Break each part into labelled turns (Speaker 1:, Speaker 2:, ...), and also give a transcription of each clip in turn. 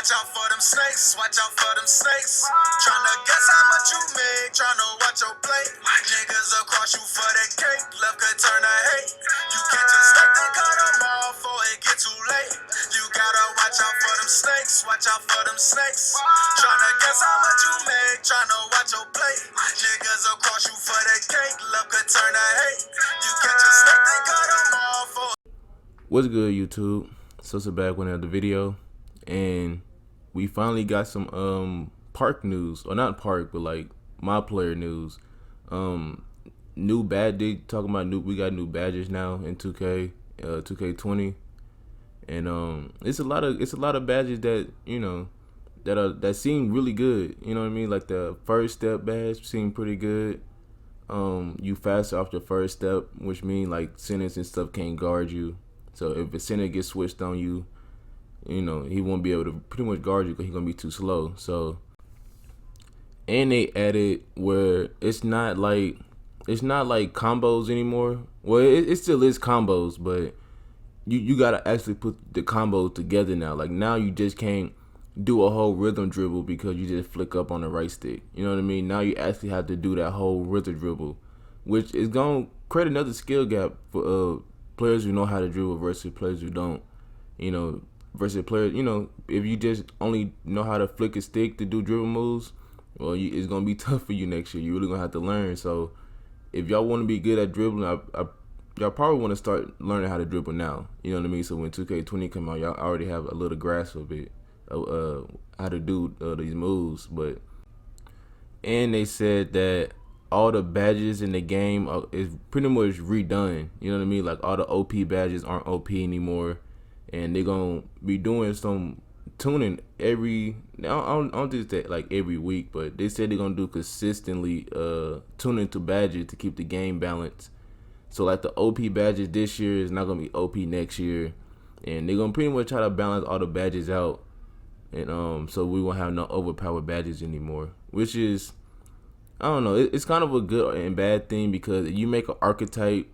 Speaker 1: Watch out for them snakes, watch out for them snakes. Tryna guess how much you make, tryna watch your plate. Niggas across you for that cake, left could turn to hate. You can't just let them cut them off before it get too late. You gotta watch out for them snakes, watch out for them snakes. Tryna guess how much you make, tryna watch your plate. Niggas across you for that cake, left could turn to hate. You can't just let them cut them off before.
Speaker 2: What's good, YouTube? So back with another video, and we finally got some park news, or not park, but like my player news. New badge, they talking about we got new badges now in 2K, 2K20, and it's a lot of badges that that seem really good. You know what I mean? Like the first step badge seemed pretty good. You faster off the first step, which means like centers and stuff can't guard you. So if a center gets switched on you, he won't be able to pretty much guard you because he's gonna be too slow. So, and they added where it's not like combos anymore. Well, it still is combos, but you gotta actually put the combos together now. Like now you just can't do a whole rhythm dribble because you just flick up on the right stick. You know what I mean? Now you actually have to do that whole rhythm dribble, which is gonna create another skill gap for players who know how to dribble versus players who don't. Versus players, if you just only know how to flick a stick to do dribble moves, well, it's gonna be tough for you next year. You're really gonna have to learn. So, if y'all want to be good at dribbling, y'all probably want to start learning how to dribble now. You know what I mean? So when 2K20 come out, y'all already have a little grasp of it, how to do these moves. And they said that all the badges in the game is pretty much redone. You know what I mean? Like all the OP badges aren't OP anymore, and they're gonna be doing some tuning every. I don't think that like every week, but they said they're gonna do consistently tuning to badges to keep the game balanced. So like the OP badges this year is not gonna be OP next year, and they're gonna pretty much try to balance all the badges out, and so we won't have no overpowered badges anymore, which is, I don't know, it's kind of a good and bad thing, because you make an archetype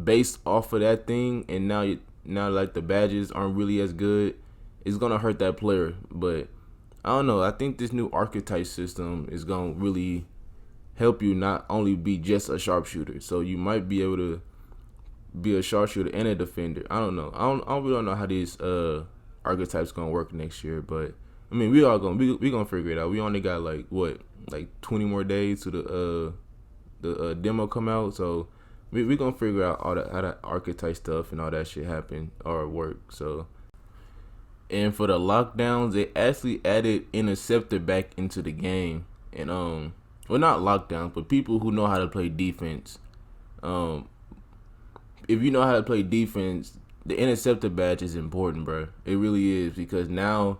Speaker 2: based off of that thing, and now like the badges aren't really as good, it's gonna hurt that player. But I don't know, I think this new archetype system is gonna really help you not only be just a sharpshooter. So you might be able to be a sharpshooter and a defender. I don't know. I really don't know how these archetypes gonna work next year, but I mean, we gonna figure it out. We only got like 20 more days to the demo come out, so we gonna figure out all how that archetype stuff and all that shit happen or work. So, and for the lockdowns, they actually added interceptor back into the game, and well, not lockdowns, but people who know how to play defense. If you know how to play defense, the interceptor badge is important, bro. It really is, because now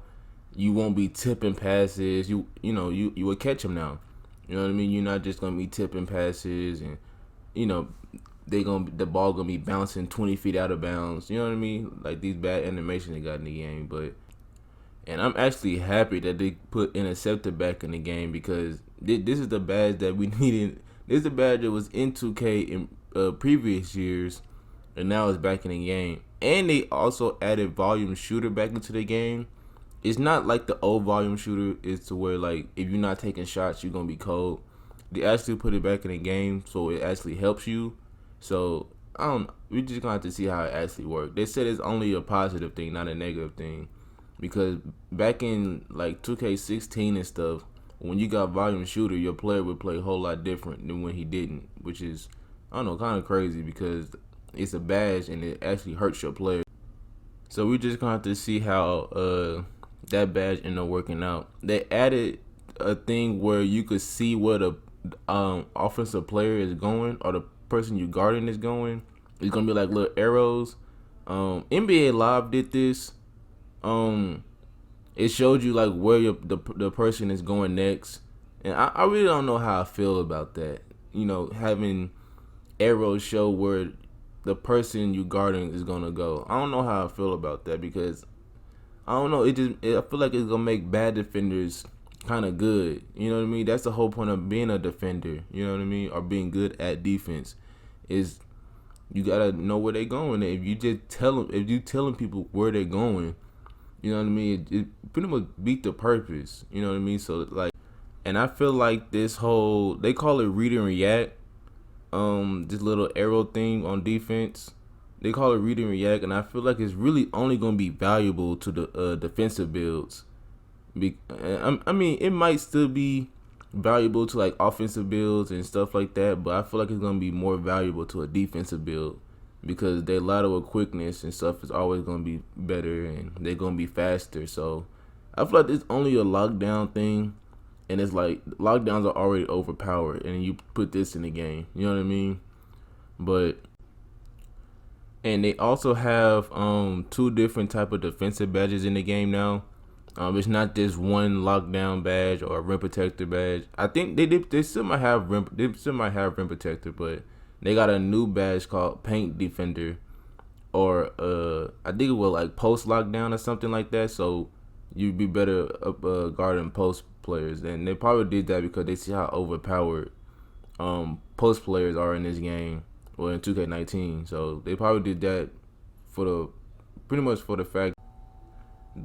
Speaker 2: you won't be tipping passes. You will catch them now. You know what I mean? You're not just gonna be tipping passes, and the ball gonna be bouncing 20 feet out of bounds. You know what I mean? Like these bad animations they got in the game. And I'm actually happy that they put interceptor back in the game, because this is the badge that we needed. This is the badge that was in 2K in previous years, and now it's back in the game. And they also added volume shooter back into the game. It's not like the old volume shooter is to where like if you're not taking shots you're gonna be cold. They actually put it back in the game, so it actually helps you. So we just gonna have to see how it actually works. They said it's only a positive thing, not a negative thing, because back in like 2K16 and stuff, when you got volume shooter, your player would play a whole lot different than when he didn't, which is, I don't know, kind of crazy, because it's a badge and it actually hurts your player. So we just gonna have to see how that badge ended up working out. They added a thing where you could see where the offensive player is going, or the person you guarding is going. It's gonna be like little arrows. NBA Live did this. It showed you like where the person is going next, and I really don't know how I feel about that. Having arrows show where the person you guarding is gonna go. I don't know how I feel about that, because I don't know. I feel like it's gonna make bad defenders kind of good. You know what I mean? That's the whole point of being a defender. You know what I mean? Or being good at defense is you gotta know where they're going. If you telling people where they're going, You know what I mean? It pretty much beat the purpose. You know what I mean? So like, and I feel like this whole, they call it read and react. This little arrow thing on defense, they call it read and react, and I feel like it's really only gonna be valuable to the defensive builds. I mean, it might still be valuable to like offensive builds and stuff like that, but I feel like it's gonna be more valuable to a defensive build because their lateral quickness and stuff is always gonna be better and they're gonna be faster. So I feel like it's only a lockdown thing, and it's like lockdowns are already overpowered, and you put this in the game. You know what I mean? But and they also have 2 different type of defensive badges in the game now. It's not this one lockdown badge or a rim protector badge. I think they still might have rim protector, but they got a new badge called paint defender, or I think it was like post lockdown or something like that. So you'd be better guarding post players, and they probably did that because they see how overpowered post players are in this game, or in 2K19. So they probably did that pretty much for the fact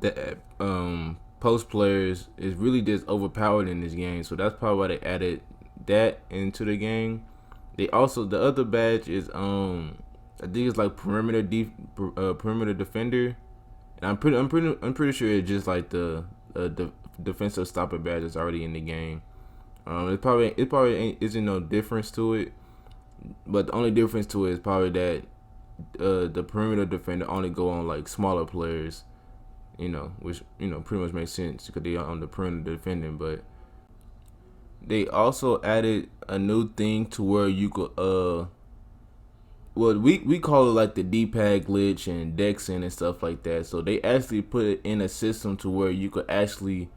Speaker 2: that post players is really just overpowered in this game. So that's probably why they added that into the game. They also, the other badge is I think it's like perimeter defender, and I'm pretty sure it's just like the defensive stopper badge that's already in the game. It probably isn't no difference to it, but the only difference to it is probably that the perimeter defender only go on like smaller players, which pretty much makes sense because they are on the perimeter defending. But they also added a new thing to where you could we call it like the D-pad glitch and Dexing and stuff like that. So they actually put it in a system to where you could actually,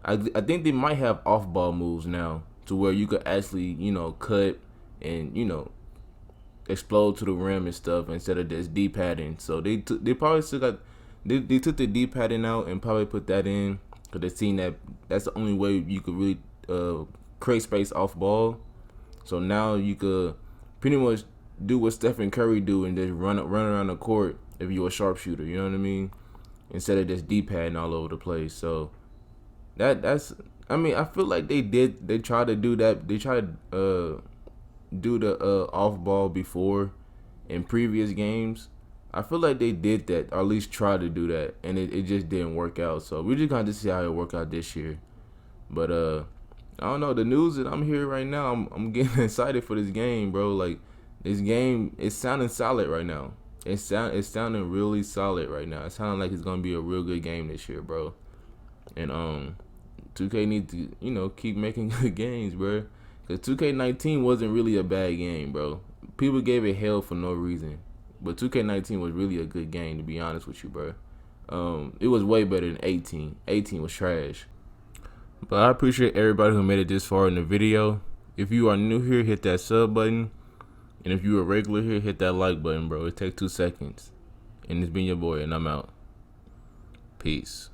Speaker 2: I think they might have off-ball moves now to where you could actually cut and explode to the rim and stuff instead of just D-padding. So they probably still got, they took the D-padding out and probably put that in because they seen that that's the only way you could really create space off ball. So now you could pretty much do what Stephen Curry do and just run around the court if you're a sharpshooter. You know what I mean? Instead of just D-padding all over the place. So that's I mean, I feel like they tried to do that. They tried to do the off ball before in previous games. I feel like they did that, or at least try to do that, and it just didn't work out. So we're just gonna see how it work out this year. But I don't know, the news that I'm hearing right now, I'm getting excited for this game, bro. Like, this game, it's sounding solid right now. It's sounding really solid right now. It's sounding like it's gonna be a real good game this year, bro. And 2K needs to keep making good games, bro. Cause 2K19 wasn't really a bad game, bro. People gave it hell for no reason, but 2K19 was really a good game, to be honest with you, bro. It was way better than 18. 18 was trash. But I appreciate everybody who made it this far in the video. If you are new here, hit that sub button. And if you're a regular here, hit that like button, bro. It takes 2 seconds. And it's been your boy, and I'm out. Peace.